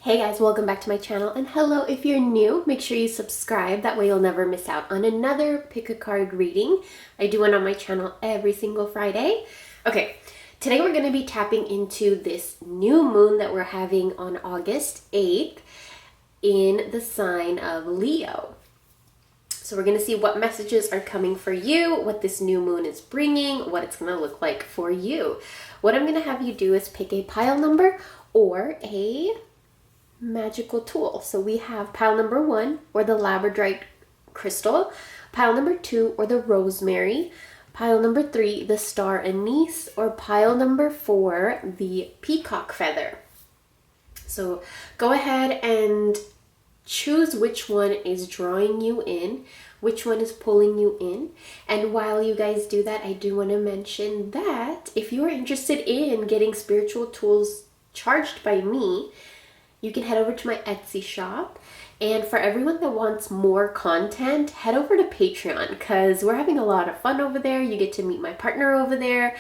Hey guys, welcome back to my channel, and hello if you're new, make sure you subscribe, that way you'll never miss out on another pick a card reading. I do one on my channel every single Friday. Okay, today we're going to be tapping into this new moon that we're having on August 8th in the sign of Leo. So we're going to see what messages are coming for you, what this new moon is bringing, what it's going to look like for you. What I'm going to have you do is pick a pile number or a magical tool. So we have pile number 1, or the labradorite crystal, pile number 2, or the rosemary, pile number 3, the star anise, or pile number 4, the peacock feather. So go ahead and choose which one is drawing you in, which one is pulling you in. And while you guys do that, I do want to mention that if you are interested in getting spiritual tools charged by me, you can head over to my Etsy shop. And for everyone that wants more content, head over to Patreon because we're having a lot of fun over there. You get to meet my partner over there.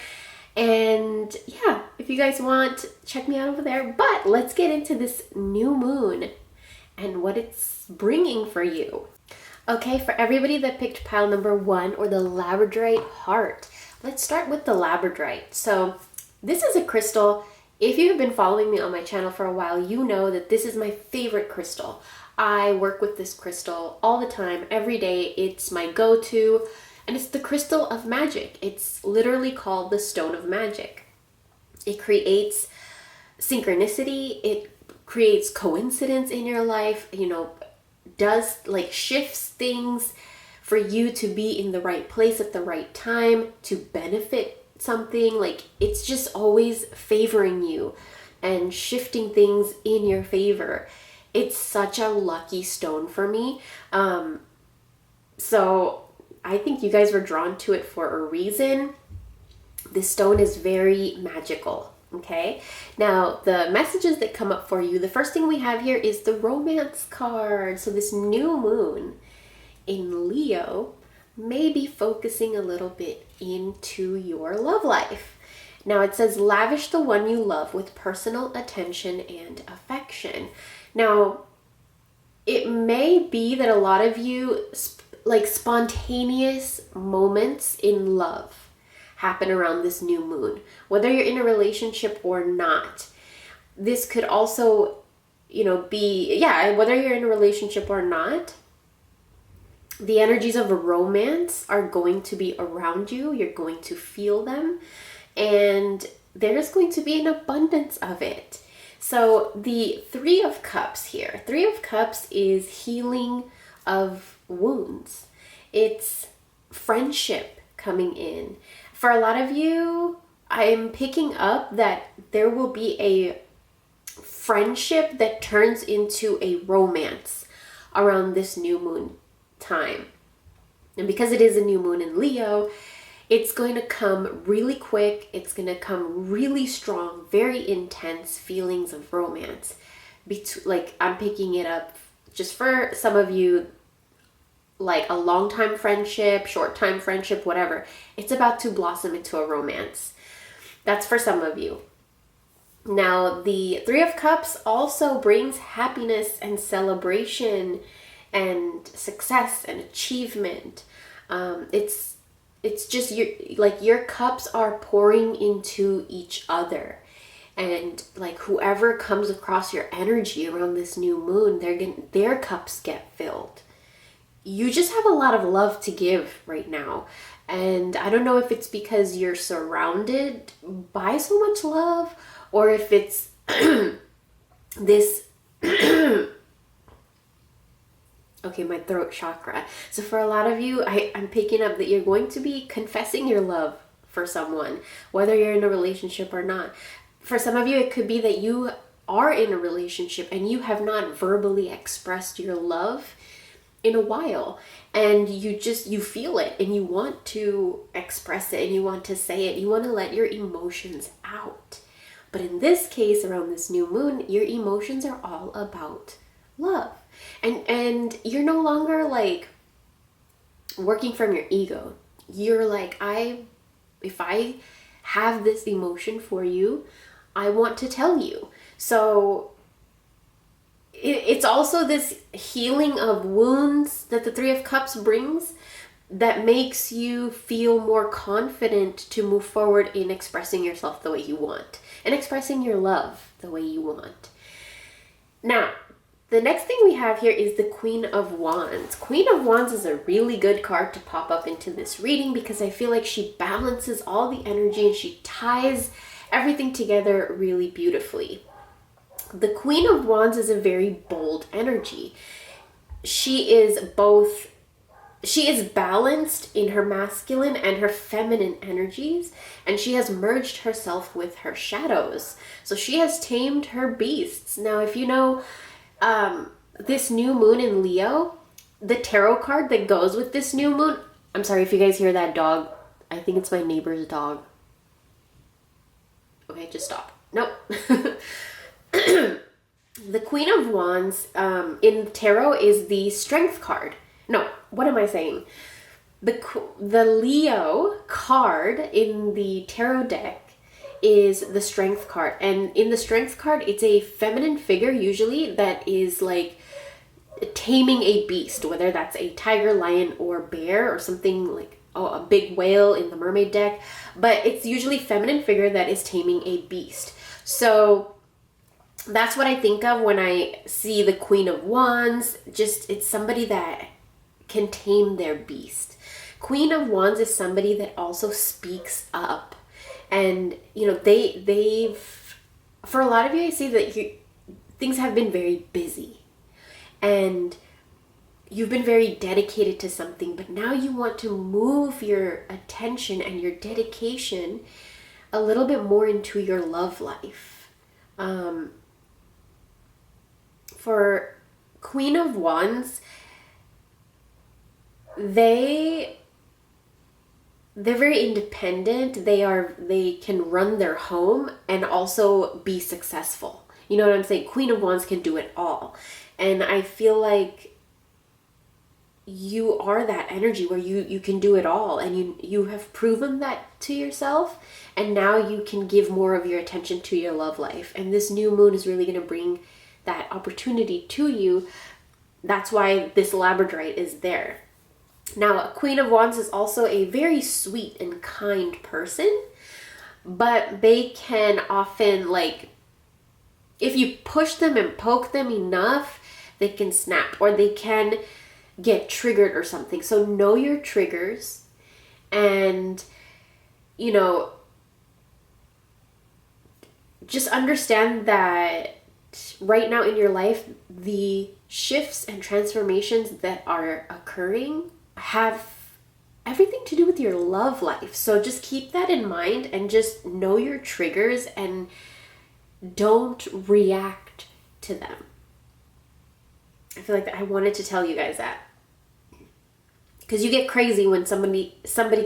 And yeah, if you guys want, check me out over there. But let's get into this new moon and what it's bringing for you. Okay, for everybody that picked pile number 1, or the labradorite heart, let's start with the labradorite. So this is a crystal. If you have been following me on my channel for a while, you know that this is my favorite crystal. I work with this crystal all the time, every day. It's my go-to, and it's the crystal of magic. It's literally called the stone of magic. It creates synchronicity. It creates coincidence in your life, shifts things for you to be in the right place at the right time, to benefit something. Like, it's just always favoring you and shifting things in your favor. It's such a lucky stone for me. So I think you guys were drawn to it for a reason. This stone is very magical. Okay, now the messages that come up for you, the first thing we have here is the romance card. So this new moon in Leo may be focusing a little bit into your love life. Now it says, lavish the one you love with personal attention and affection. Now, it may be that a lot of you, spontaneous moments in love happen around this new moon, whether you're in a relationship or not. This could also, whether you're in a relationship or not, the energies of a romance are going to be around you. You're going to feel them, and there's going to be an abundance of it. So the 3 of Cups here, 3 of Cups is healing of wounds. It's friendship coming in. For a lot of you, I'm picking up that there will be a friendship that turns into a romance around this new moon time. And because it is a new moon in Leo, it's going to come really quick. It's going to come really strong, very intense feelings of romance. I'm picking it up just for some of you, like a long-time friendship, short-time friendship, whatever. It's about to blossom into a romance. That's for some of you. Now, the 3 of Cups also brings happiness and celebration and success and achievement. It's just your cups are pouring into each other, and like whoever comes across your energy around this new moon, their cups get filled. You just have a lot of love to give right now, and I don't know if it's because you're surrounded by so much love, or if it's this okay, my throat chakra. So for a lot of you, I'm picking up that you're going to be confessing your love for someone, whether you're in a relationship or not. For some of you, it could be that you are in a relationship and you have not verbally expressed your love in a while, and you feel it and you want to express it and you want to say it. You want to let your emotions out. But in this case, around this new moon, your emotions are all about love. And you're no longer like working from your ego. You're like, if I have this emotion for you, I want to tell you. So it's also this healing of wounds that the Three of Cups brings that makes you feel more confident to move forward in expressing yourself the way you want and expressing your love the way you want. Now, the next thing we have here is the Queen of Wands. Queen of Wands is a really good card to pop up into this reading because I feel like she balances all the energy and she ties everything together really beautifully. The Queen of Wands is a very bold energy. She is balanced in her masculine and her feminine energies, and she has merged herself with her shadows. So she has tamed her beasts. Now, if you know this new moon in Leo, the tarot card that goes with this new moon, I'm sorry if you guys hear that dog. I think it's my neighbor's dog. Okay, just stop. Nope. The Queen of Wands in tarot is the Strength card. No, what am I saying? The Leo card in the tarot deck is the Strength card. And in the Strength card, it's a feminine figure usually that is like taming a beast, whether that's a tiger, lion, or bear, or something like a big whale in the mermaid deck. But it's usually feminine figure that is taming a beast. So that's what I think of when I see the Queen of Wands. Just, it's somebody that can tame their beast. Queen of Wands is somebody that also speaks up. And, you know, they've, for a lot of you, I see that things have been very busy. And you've been very dedicated to something, but now you want to move your attention and your dedication a little bit more into your love life. For Queen of Wands, they're very independent. They can run their home and also be successful. You know what I'm saying? Queen of Wands can do it all. And I feel like you are that energy where you can do it all, and you have proven that to yourself, and now you can give more of your attention to your love life. And this new moon is really going to bring that opportunity to you. That's why this labradorite is there. Now, a Queen of Wands is also a very sweet and kind person, but they can often, like, if you push them and poke them enough, they can snap or they can get triggered or something. So know your triggers, and, you know, just understand that right now in your life, the shifts and transformations that are occurring have everything to do with your love life. So just keep that in mind and just know your triggers and don't react to them. I feel like I wanted to tell you guys that, because you get crazy when somebody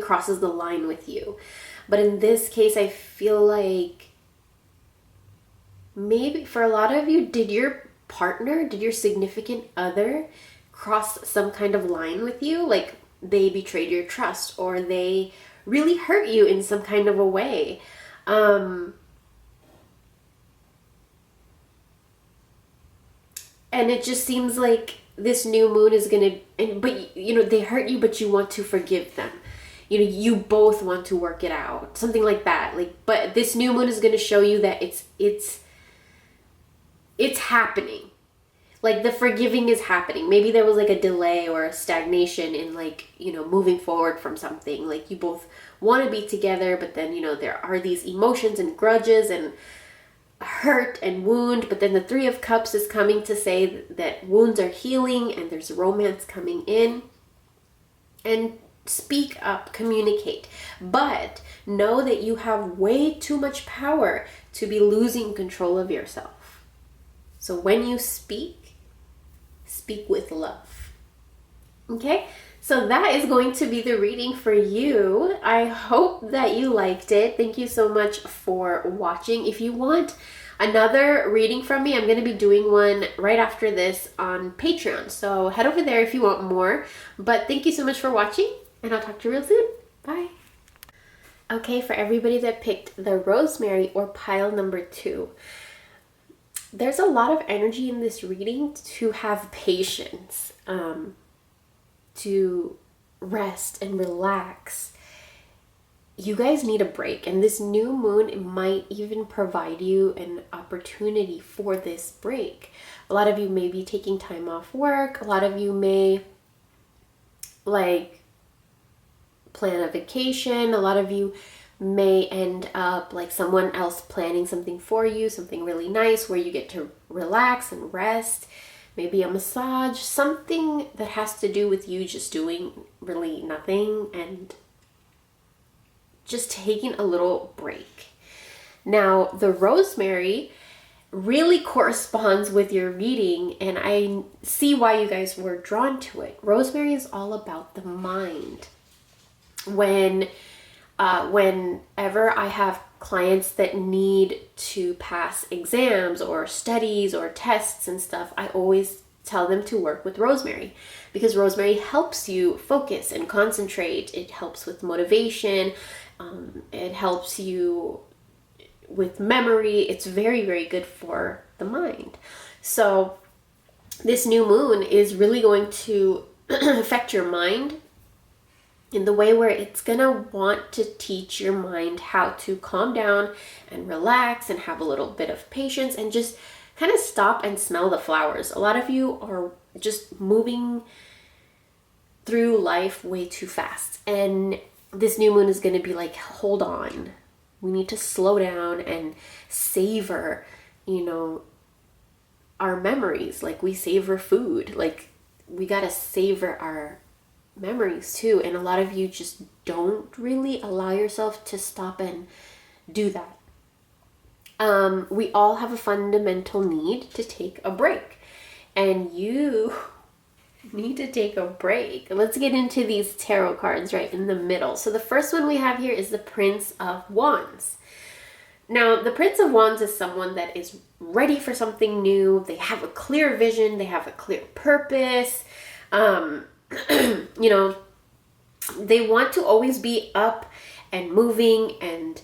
crosses the line with you. But in this case, I feel like maybe for a lot of you, did your significant other cross some kind of line with you? Like they betrayed your trust, or they really hurt you in some kind of a way. And it just seems like this new moon is but you know, they hurt you, but you want to forgive them. You know, you both want to work it out. Something like that. Like, but this new moon is going to show you that it's happening. Like the forgiving is happening. Maybe there was like a delay or a stagnation in, like, you know, moving forward from something. Like you both want to be together, but then, you know, there are these emotions and grudges and hurt and wound. But then the Three of Cups is coming to say that wounds are healing and there's romance coming in. And speak up, communicate. But know that you have way too much power to be losing control of yourself. So when you speak with love. Okay? So that is going to be the reading for you. I hope that you liked it. Thank you so much for watching. If you want another reading from me, I'm going to be doing one right after this on Patreon. So head over there if you want more. But thank you so much for watching, and I'll talk to you real soon. Bye. Okay, for everybody that picked the rosemary or pile number 2. there's a lot of energy in this reading to have patience, to rest and relax. You guys need a break, and this new moon might even provide you an opportunity for this break. A lot of you may be taking time off work. A lot of you may like plan a vacation. A lot of you may end up like someone else planning something for you, something really nice where you get to relax and rest. Maybe a massage, something that has to do with you just doing really nothing and just taking a little break. Now, the rosemary really corresponds with your reading, and I see why you guys were drawn to it. Rosemary is all about the mind. Whenever I have clients that need to pass exams or studies or tests and stuff, I always tell them to work with rosemary, because rosemary helps you focus and concentrate. It helps with motivation. It helps you with memory. It's very, very good for the mind. So this new moon is really going to affect your mind in the way where it's going to want to teach your mind how to calm down and relax and have a little bit of patience and just kind of stop and smell the flowers. A lot of you are just moving through life way too fast, and this new moon is going to be like, hold on, we need to slow down and savor, our memories. Like we savor food, like we got to savor our memories too. And a lot of you just don't really allow yourself to stop and do that. We all have a fundamental need to take a break, and you need to take a break. Let's get into these tarot cards right in the middle. So the first one we have here is the Prince of Wands. Now, the Prince of Wands is someone that is ready for something new. They have a clear vision. They have a clear purpose. They want to always be up and moving, and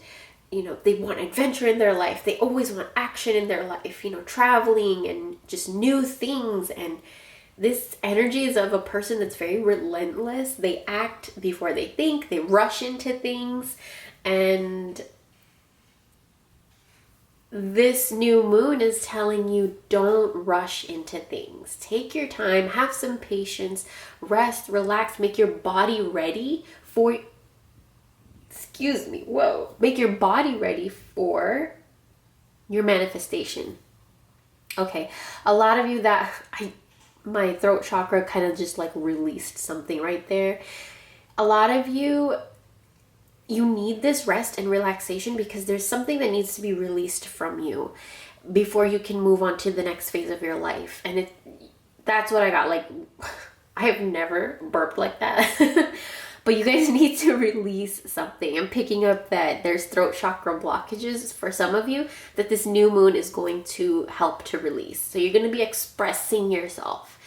they want adventure in their life. They always want action in their life, traveling and just new things. And this energy is of a person that's very relentless. They act before they think. They rush into things. And this new moon is telling you, don't rush into things. Take your time, have some patience, rest, relax, make your body ready for, make your body ready for your manifestation. Okay, a lot of you my throat chakra kind of just like released something right there. A lot of you need this rest and relaxation because there's something that needs to be released from you before you can move on to the next phase of your life. And that's what I got. Like, I have never burped like that. But you guys need to release something. I'm picking up that there's throat chakra blockages for some of you that this new moon is going to help to release. So you're going to be expressing yourself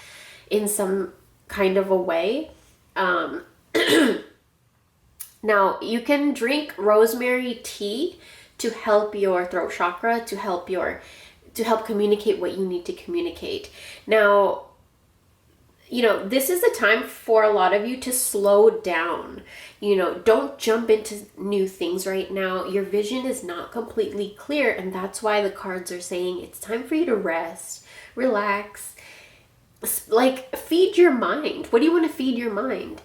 in some kind of a way. Now, you can drink rosemary tea to help your throat chakra, to help communicate what you need to communicate. Now, this is a time for a lot of you to slow down. Don't jump into new things right now. Your vision is not completely clear, and that's why the cards are saying it's time for you to rest, relax, like feed your mind. What do you want to feed your mind?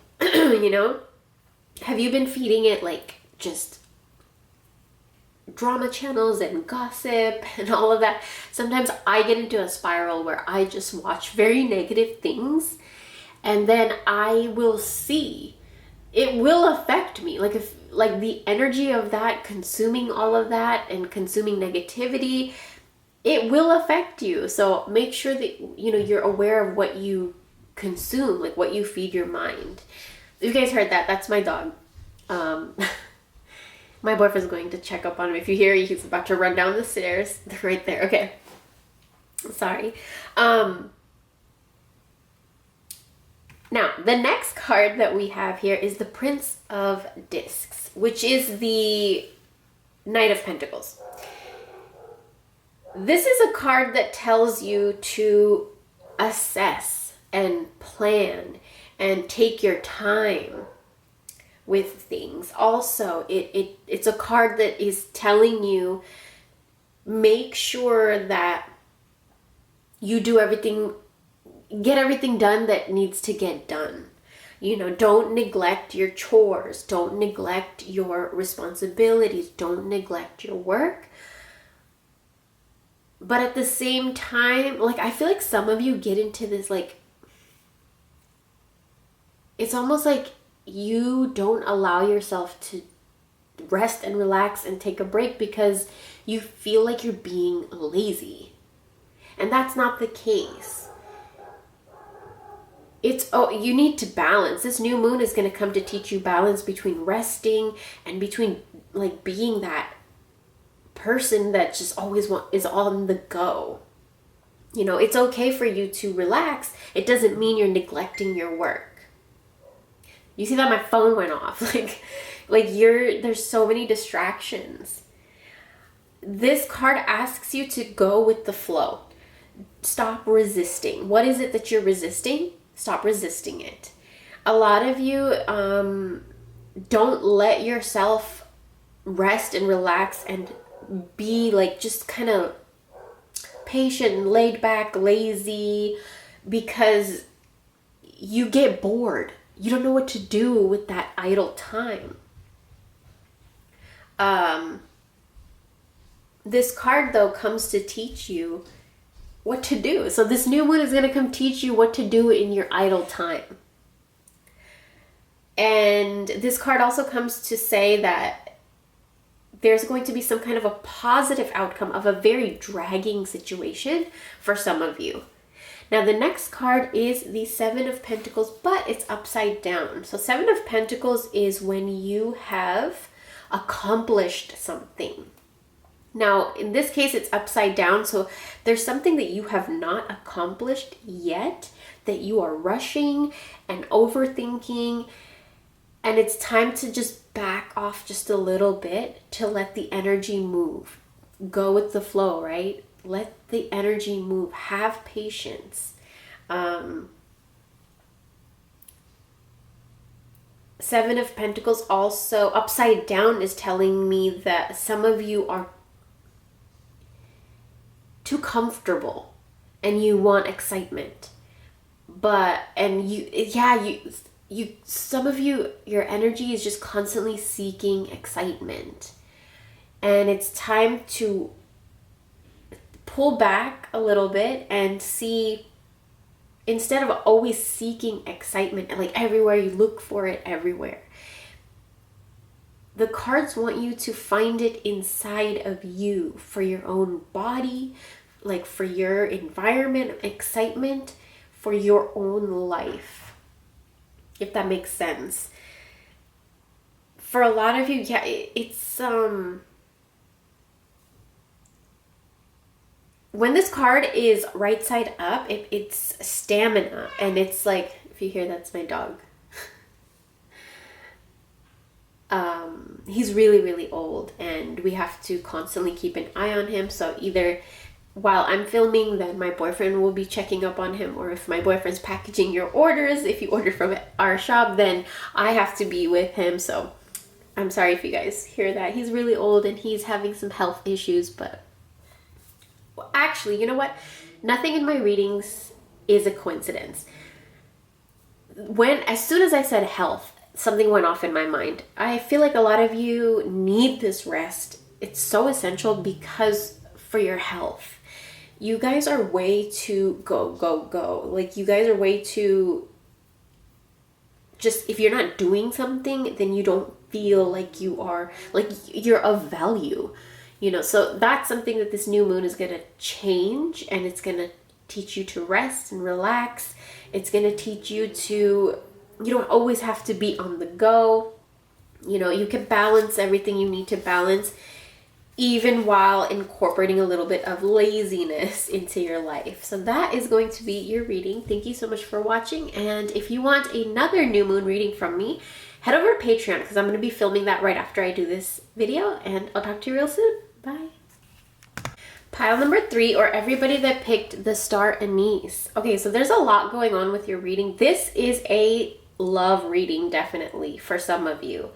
Have you been feeding it like just drama channels and gossip and all of that? Sometimes I get into a spiral where I just watch very negative things, and then I will see it will affect me. Like the energy of that, consuming all of that and consuming negativity, it will affect you. So make sure that you're aware of what you consume, like what you feed your mind. You guys heard that? That's my dog. My boyfriend's going to check up on him. If you hear, he's about to run down the stairs. They're right there. Okay. Sorry. Now, the next card that we have here is the Prince of Discs, which is the Knight of Pentacles. This is a card that tells you to assess and plan and take your time with things. Also, it's a card that is telling you, make sure that you do everything, get everything done that needs to get done. You know, don't neglect your chores, don't neglect your responsibilities, don't neglect your work. But at the same time, like, I feel like some of you get into this, like, it's almost like you don't allow yourself to rest and relax and take a break because you feel like you're being lazy. And that's not the case. You need to balance. This new moon is going to come to teach you balance between resting and between, like, being that person that just always is on the go. You know, it's okay for you to relax. It doesn't mean you're neglecting your work. You see that my phone went off. There's so many distractions. This card asks you to go with the flow. Stop resisting. What is it that you're resisting? Stop resisting it. A lot of you don't let yourself rest and relax and be like just kind of patient, laid back, lazy, because you get bored. You don't know what to do with that idle time. This card, though, comes to teach you what to do. So this new moon is going to come teach you what to do in your idle time. And this card also comes to say that there's going to be some kind of a positive outcome of a very dragging situation for some of you. Now, the next card is the Seven of Pentacles, but it's upside down. So Seven of Pentacles is when you have accomplished something. Now, in this case, it's upside down. So there's something that you have not accomplished yet that you are rushing and overthinking. And it's time to just back off just a little bit to let the energy move. Go with the flow, right? Let the energy move. Have patience. Seven of Pentacles also upside down is telling me that some of you are too comfortable and you want excitement. Some of you, your energy is just constantly seeking excitement. And it's time to pull back a little bit and see, instead of always seeking excitement and like everywhere you look for it everywhere, the cards want you to find it inside of you, for your own body, like for your environment, excitement for your own life, if that makes sense. For a lot of you, it's when this card is right side up, it's stamina. And it's like, if you hear, that's my dog. He's really, really old and we have to constantly keep an eye on him. So either while I'm filming, then my boyfriend will be checking up on him, or if my boyfriend's packaging your orders, if you order from our shop, then I have to be with him. So I'm sorry if you guys hear that. He's really old and he's having some health issues, but actually, you know what? Nothing in my readings is a coincidence. As soon as I said health, something went off in my mind. I feel like a lot of you need this rest. It's so essential because for your health. You guys are way too go. Like, you guys are way too just, if you're not doing something, then you don't feel like you are, like you're of value. You know, so that's something that this new moon is going to change, and it's going to teach you to rest and relax. It's going to teach you to, you don't always have to be on the go. You know, you can balance everything you need to balance, even while incorporating a little bit of laziness into your life. So that is going to be your reading. Thank you so much for watching. And if you want another new moon reading from me, head over to Patreon, because I'm going to be filming that right after I do this video. And I'll talk to you real soon. Bye. Pile number 3, or everybody that picked the star anise. Okay, so there's a lot going on with your reading. This is a love reading, definitely, for some of you.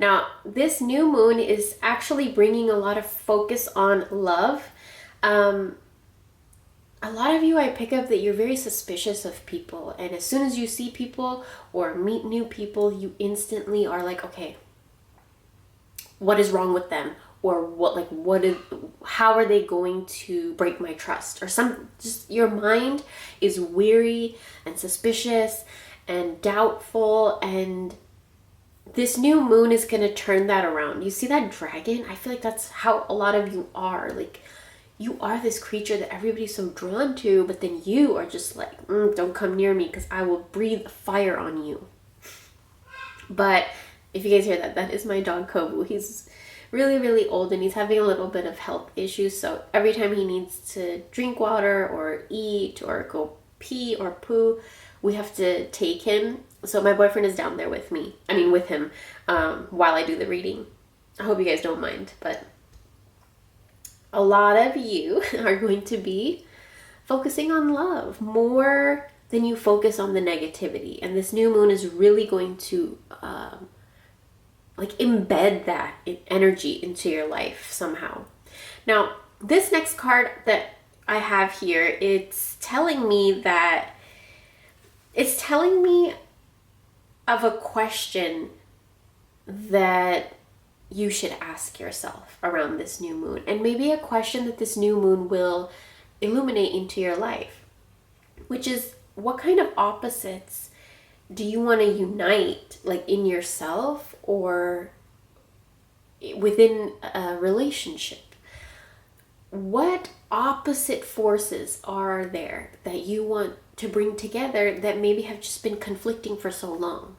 Now, this new moon is actually bringing a lot of focus on love. A lot of you, I pick up that you're very suspicious of people. And as soon as you see people or meet new people, you instantly are like, okay, what is wrong with them? Or how are they going to break my trust? Or just your mind is weary and suspicious and doubtful, and this new moon is going to turn that around. You see that dragon? I feel like that's how a lot of you are. Like, you are this creature that everybody's so drawn to, but then you are just like, don't come near me because I will breathe fire on you. But if you guys hear that, that is my dog Kobu. He's really, really old and he's having a little bit of health issues. So every time he needs to drink water or eat or go pee or poo, we have to take him. So my boyfriend is down there with him while I do the reading. I hope you guys don't mind, but a lot of you are going to be focusing on love more than you focus on the negativity. And this new moon is really going to embed that energy into your life somehow. Now, this next card that I have here, it's telling me of a question that you should ask yourself around this new moon, and maybe a question that this new moon will illuminate into your life, which is, what kind of opposites do you want to unite, like in yourself or within a relationship? What opposite forces are there that you want to bring together that maybe have just been conflicting for so long?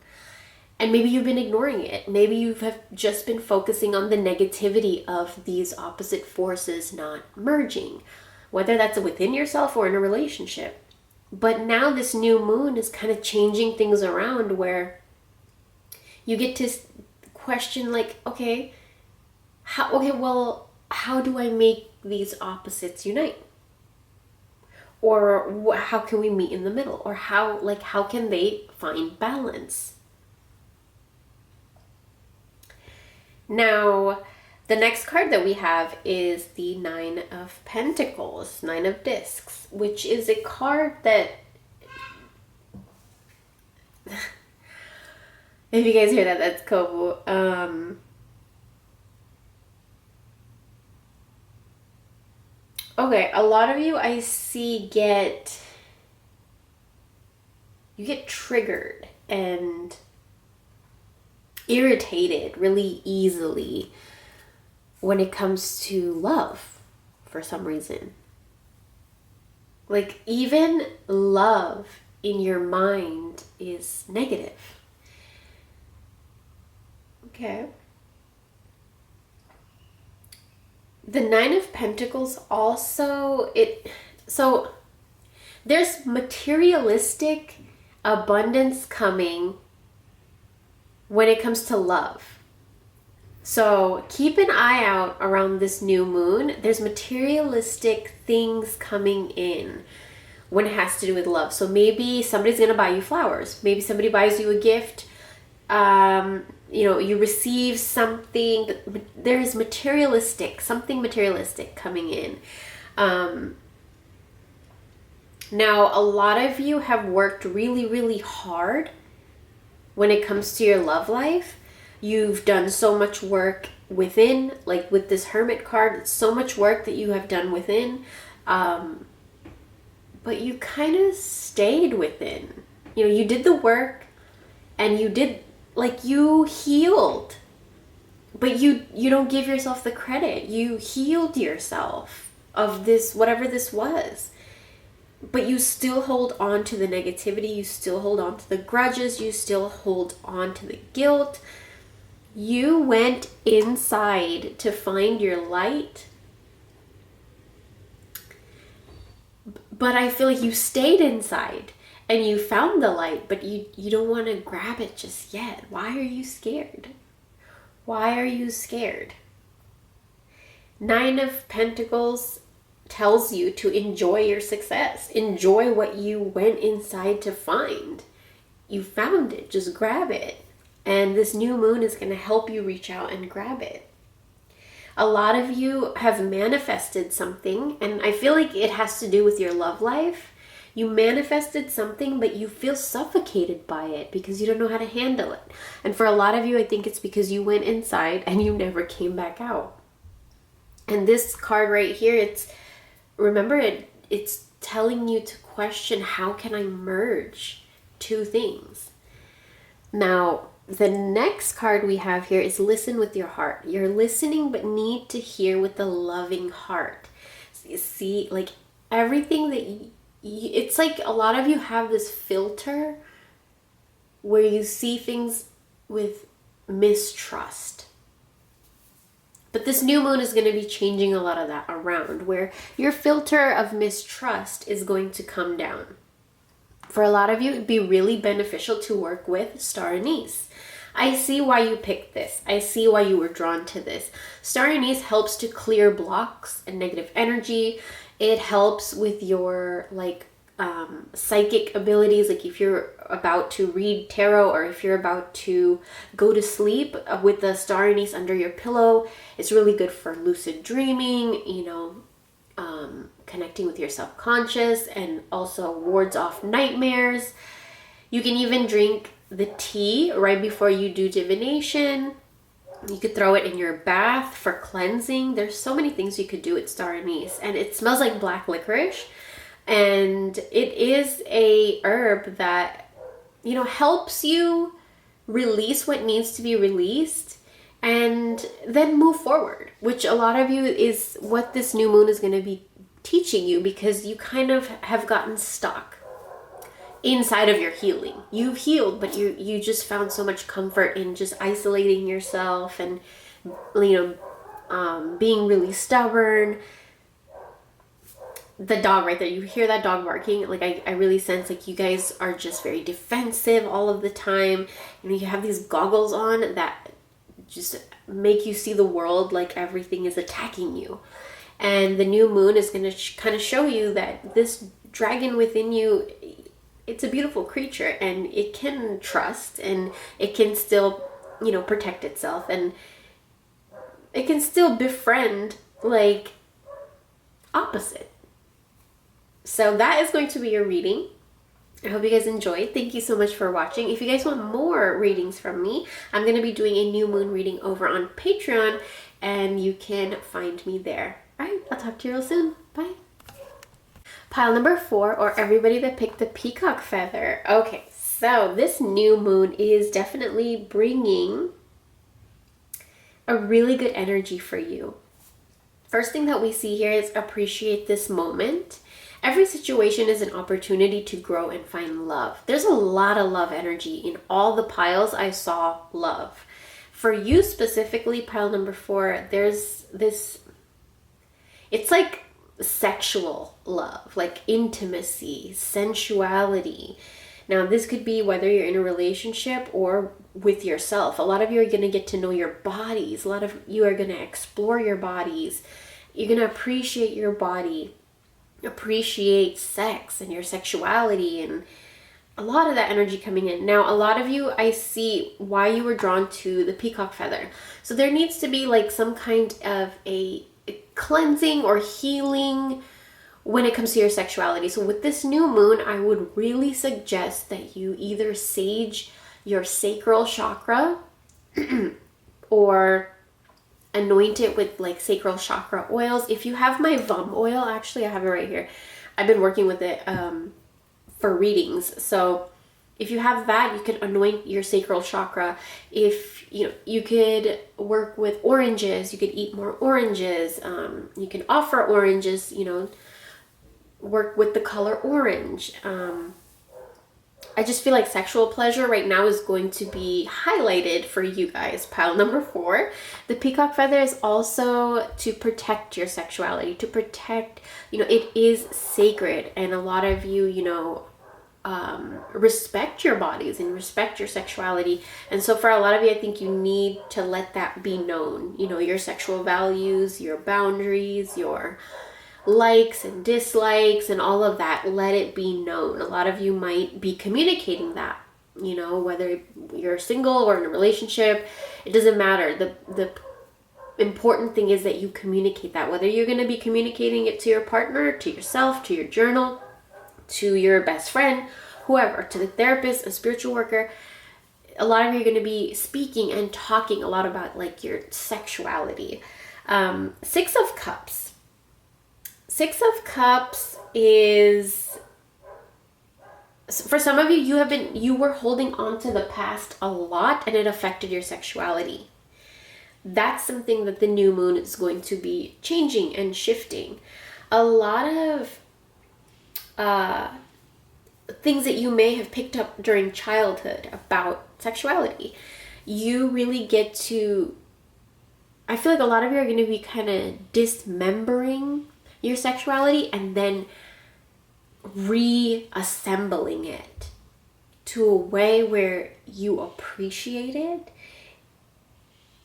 And maybe you've been ignoring it. Maybe you have just been focusing on the negativity of these opposite forces not merging, whether that's within yourself or in a relationship. But now this new moon is kind of changing things around where you get to question, like, how do I make these opposites unite? Or how can we meet in the middle? Or how can they find balance? Now, the next card that we have is the Nine of Pentacles, Nine of Discs, which is a card that, if you guys hear that, that's Kobu. Okay, a lot of you I see get triggered and irritated really easily when it comes to love for some reason. Like, even love in your mind is negative. Okay. The Nine of Pentacles also, so there's materialistic abundance coming when it comes to love. So keep an eye out around this new moon. There's materialistic things coming in when it has to do with love. So maybe somebody's going to buy you flowers. Maybe somebody buys you a gift. You receive something. There's something materialistic coming in. Now, a lot of you have worked really, really hard when it comes to your love life. You've done so much work within, like with this Hermit card, so much work that you have done within, but you kind of stayed within. You did the work and you healed, but you don't give yourself the credit. You healed yourself of this, whatever this was. But you still hold on to the negativity, you still hold on to the grudges, you still hold on to the guilt. You went inside to find your light, but I feel like you stayed inside and you found the light, but you don't want to grab it just yet. Why are you scared? Why are you scared? Nine of Pentacles tells you to enjoy your success. Enjoy what you went inside to find. You found it. Just grab it. And this new moon is going to help you reach out and grab it. A lot of you have manifested something, and I feel like it has to do with your love life. You manifested something, but you feel suffocated by it because you don't know how to handle it. And for a lot of you, I think it's because you went inside and you never came back out. And this card right here, it's telling you to question, how can I merge two things? Now, the next card we have here is listen with your heart. You're listening but need to hear with a loving heart. So you see, like everything that it's like a lot of you have this filter where you see things with mistrust. But this new moon is going to be changing a lot of that around, where your filter of mistrust is going to come down. For a lot of you, it'd be really beneficial to work with star anise. I see why you picked this. I see why you were drawn to this. Star anise helps to clear blocks and negative energy. It helps with your psychic abilities. Like if you're about to read tarot or if you're about to go to sleep with the star anise under your pillow, it's really good for lucid dreaming, connecting with your subconscious, and also wards off nightmares. You can even drink the tea right before you do divination. You could throw it in your bath for cleansing. There's so many things you could do with star anise, and it smells like black licorice, and it is a herb that helps you release what needs to be released and then move forward, which a lot of you is what this new moon is going to be teaching you, because you kind of have gotten stuck inside of your healing. You've healed, but you just found so much comfort in just isolating yourself and being really stubborn. The dog right there, you hear that dog barking, like I really sense like you guys are just very defensive all of the time. You have these goggles on that just make you see the world like everything is attacking you. And the new moon is going to kind of show you that this dragon within you, it's a beautiful creature, and it can trust, and it can still, protect itself, and it can still befriend like opposite. So that is going to be your reading. I hope you guys enjoyed. Thank you so much for watching. If you guys want more readings from me, I'm going to be doing a new moon reading over on Patreon, and you can find me there. All right, I'll talk to you real soon. Bye. Pile number 4, or everybody that picked the peacock feather. Okay, so this new moon is definitely bringing a really good energy for you. First thing that we see here is appreciate this moment. Every situation is an opportunity to grow and find love. There's a lot of love energy in all the piles. I saw love. For you specifically, pile number 4, there's this, it's like sexual love, like intimacy, sensuality. Now, this could be whether you're in a relationship or with yourself. A lot of you are going to get to know your bodies. A lot of you are going to explore your bodies. You're going to appreciate your body, appreciate sex and your sexuality, and a lot of that energy coming in. Now, a lot of you, I see why you were drawn to the peacock feather. So there needs to be like some kind of a cleansing or healing when it comes to your sexuality. So with this new moon, I would really suggest that you either sage your sacral chakra or anoint it with like sacral chakra oils. If you have my VUM oil, actually I have it right here. I've been working with it for readings. So if you have that, you can anoint your sacral chakra. If you could work with oranges, you could eat more oranges. You can offer oranges, work with the color orange. I just feel like sexual pleasure right now is going to be highlighted for you guys. Pile number 4. The peacock feather is also to protect your sexuality, to protect, it is sacred. And a lot of you, respect your bodies and respect your sexuality. And so for a lot of you, I think you need to let that be known, your sexual values, your boundaries, your likes and dislikes and all of that, let it be known. A lot of you might be communicating that, you know, whether you're single or in a relationship, it doesn't matter. The important thing is that you communicate that, whether you're going to be communicating it to your partner, to yourself, to your journal, to your best friend, whoever, to the therapist, a spiritual worker. A lot of you are going to be speaking and talking a lot about like your sexuality. Six of Cups. Six of Cups is, for some of you, you were holding on to the past a lot and it affected your sexuality. That's something that the new moon is going to be changing and shifting. A lot of things that you may have picked up during childhood about sexuality, you really get to, I feel like a lot of you are going to be kind of dismembering your sexuality and then reassembling it to a way where you appreciate it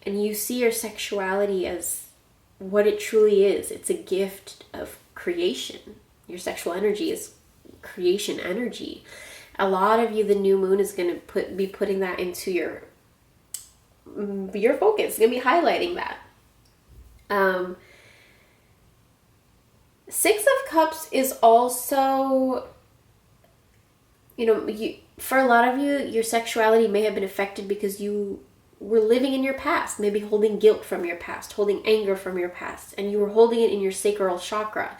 and you see your sexuality as what it truly is. It's a gift of creation. Your sexual energy is creation energy. A lot of you, the new moon is going to be putting that into your focus. It's going to be highlighting that. Six of Cups is also, you know, for a lot of you, your sexuality may have been affected because you were living in your past, maybe holding guilt from your past, holding anger from your past, and you were holding it in your sacral chakra.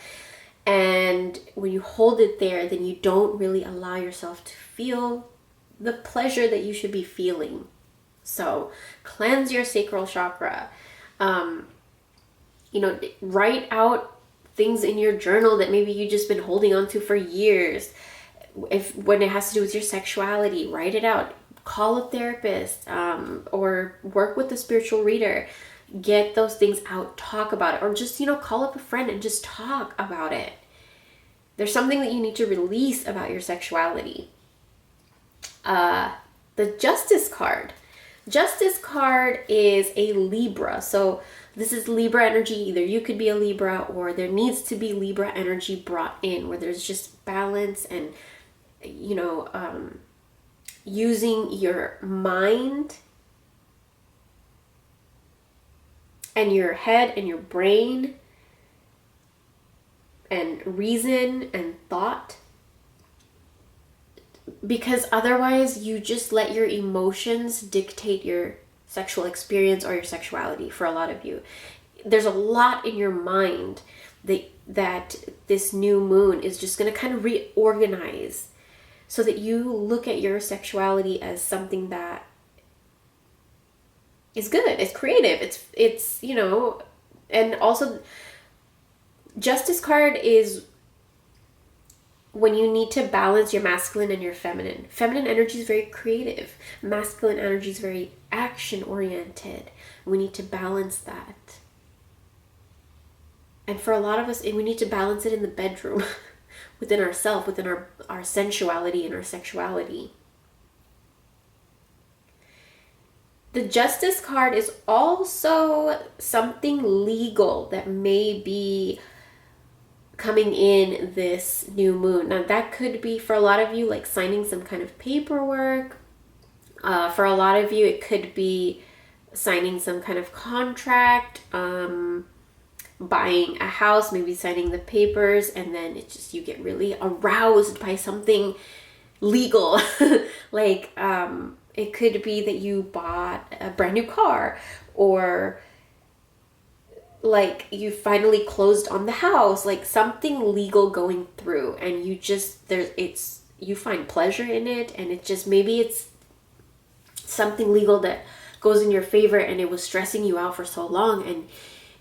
And when you hold it there, then you don't really allow yourself to feel the pleasure that you should be feeling. So cleanse your sacral chakra. You know, write out things in your journal that maybe you've just been holding on to for years. When it has to do with your sexuality, write it out. Call a therapist, or work with a spiritual reader. Get those things out, talk about it, or just, you know, call up a friend and just talk about it. There's something that you need to release about your sexuality. The Justice card. Justice card is a Libra. So this is Libra energy. Either you could be a Libra or there needs to be Libra energy brought in where there's just balance and, you know, using your mind and your head and your brain and reason and thought, because otherwise you just let your emotions dictate your sexual experience or your sexuality. For a lot of you, there's a lot in your mind that this new moon is just going to kind of reorganize so that you look at your sexuality as something that is good, it's creative, it's you know. And also Justice card is when you need to balance your masculine and your feminine. Feminine energy is very creative. Masculine energy is very action oriented. We need to balance that. And for a lot of us, we need to balance it in the bedroom within ourselves, within our sensuality and our sexuality. The Justice card is also something legal that may be coming in this new moon. Now that could be, for a lot of you, like signing some kind of paperwork. For a lot of you, it could be signing some kind of contract, buying a house, maybe signing the papers, and then it's just, you get really aroused by something legal. Like, it could be that you bought a brand new car, or like you finally closed on the house, like something legal going through, and you just, you find pleasure in it, and it just, maybe it's something legal that goes in your favor and it was stressing you out for so long, and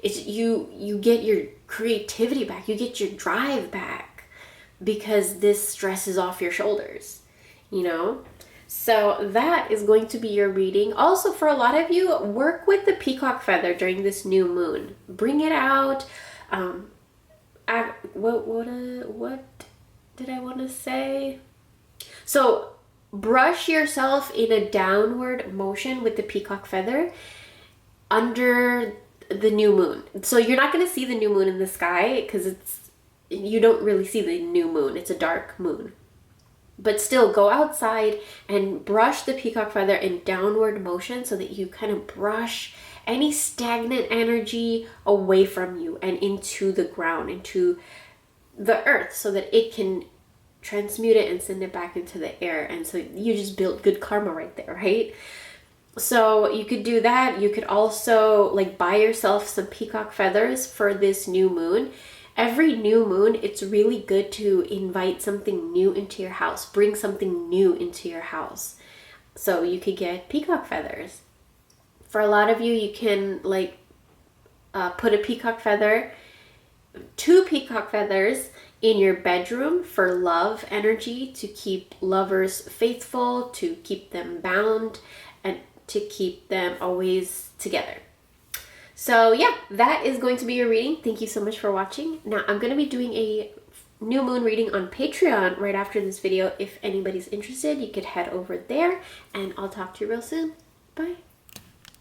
it's, you get your creativity back, you get your drive back because this stress is off your shoulders, you know? So that is going to be your reading. Also, for a lot of you, work with the peacock feather during this new moon. Bring it out. What did I want to say? So brush yourself in a downward motion with the peacock feather under the new moon. So you're not going to see the new moon in the sky because it's you don't really see the new moon. It's a dark moon. But still, go outside and brush the peacock feather in downward motion so that you kind of brush any stagnant energy away from you and into the ground, into the earth, so that it can transmute it and send it back into the air. And so you just built good karma right there, right? So you could do that. You could also like buy yourself some peacock feathers for this new moon. Every new moon, it's really good to invite something new into your house, bring something new into your house. So you could get peacock feathers. For a lot of you, you can like put a peacock feather, 2 peacock feathers in your bedroom for love energy, to keep lovers faithful, to keep them bound, and to keep them always together. So yeah, that is going to be your reading. Thank you so much for watching. Now I'm going to be doing a new moon reading on Patreon right after this video. If anybody's interested, you could head over there, and I'll talk to you real soon. Bye.